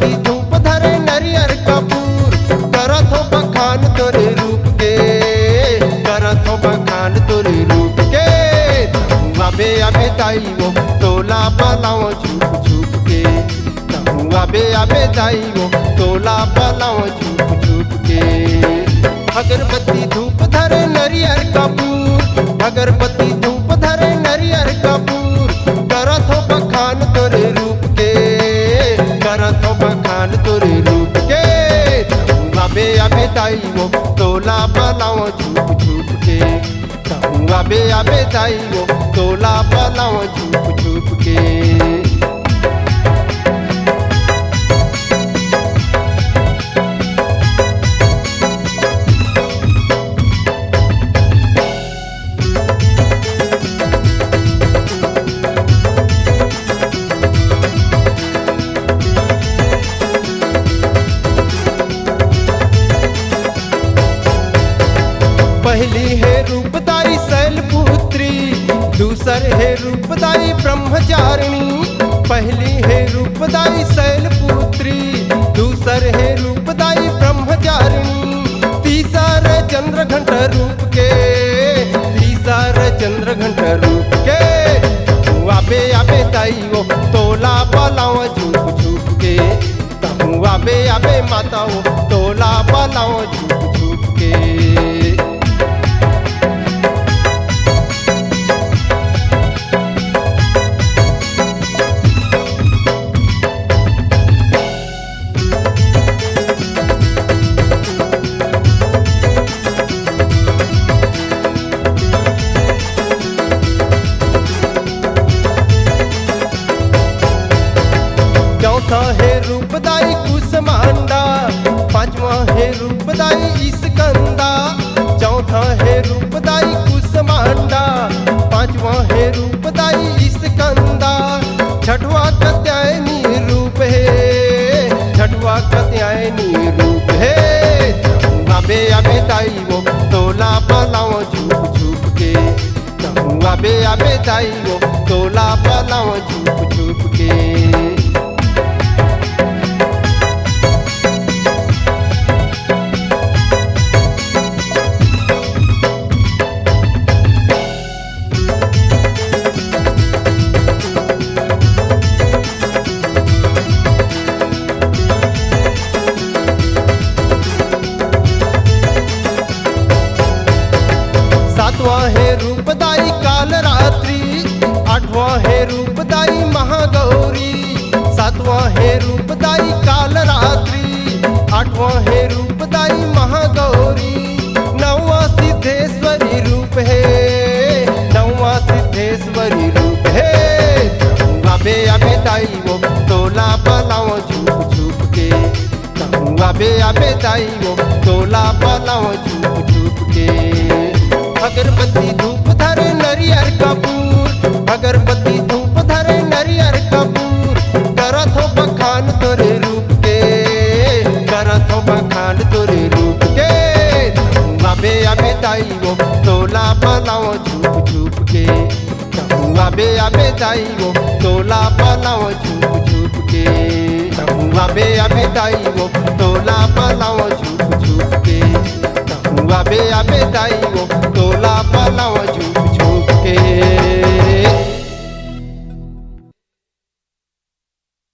अगरबत्ती धूप धरे नरियर कपूर, करत हो बखान तोरे रूप के, करत हो बखान तोरे रूप के। अबे अबे दाई वो तोला पलाओ छुप छुप के, अबे अबे दाई वो तोला पलाओ छुप छुप के। अगरबत्ती धूप धरे नरियर कपूर, अगरबत्ती धूप धरे नरियर कपूर, करत हो बखान तोरे रूप के, करत हो बखान तोरे रूप के। अबे अबे दाई वो तोला पलाओ छुप छुप के, अबे अबे दाई वो तोला पलाओ छुप छुप के। पहली है रूपदाई शैलपुत्री, दूसर है रूपदाई ब्रह्मचारिणी। पहली है रूपदाई शैलपुत्री, दूसर है रूपदाई ब्रह्मचारिणी। तीसर चंद्रघंट रूप के, तीसर चंद्रघंट रूप के। आबे आबे दाई वो तोला पलाओ छुप छुप के, आबे आबे माता वो तोला पलाओ छुप छुप के। चौथा है रूपदाई कुसमांडा, पांचवा है रूपदाई स्कंदा। चौथा है रूपदाई कुसमांडा, पांचवा है रूपदाई स्कंदा। छठवा कात्यायनी रूप है, छठवा कात्यायनी रूप है। अबे अबे दाई वो तोला पलाओ छुप छुप के, अबे अबे दाई वो तोला पलाओ छुप छुप के। सातवां है रूपदाई कालरात्रि, आठवां है रूपदाई महागौरी। सातवां है रूपदाई कालरात्रि, आठवां है रूपदाई महागौरी। नौवां सिद्धेश्वरी रूप है, नौवां सिद्धेश्वरी रूप है। अबे अबे दाई वो तोला पलाओ छुप छुप के, अबे अबे दाई वो तोला पलाओ छुप छुप के। अगरबत्ती धूप धरे नरियर कपूर, अगरबत्ती धूप धरे नरियर कपूर, करत हो बखान तोरे रूप के, करत हो बखान तोरे रूप के। अबे अबे दाई वो तोला पलाओ छुप छुप के, अबे अबे दाई वो तोला पलाओ छुप छुप के। अबे अबे दाई वो तोला पलाओ छुप छुप के, अबे अबे दाई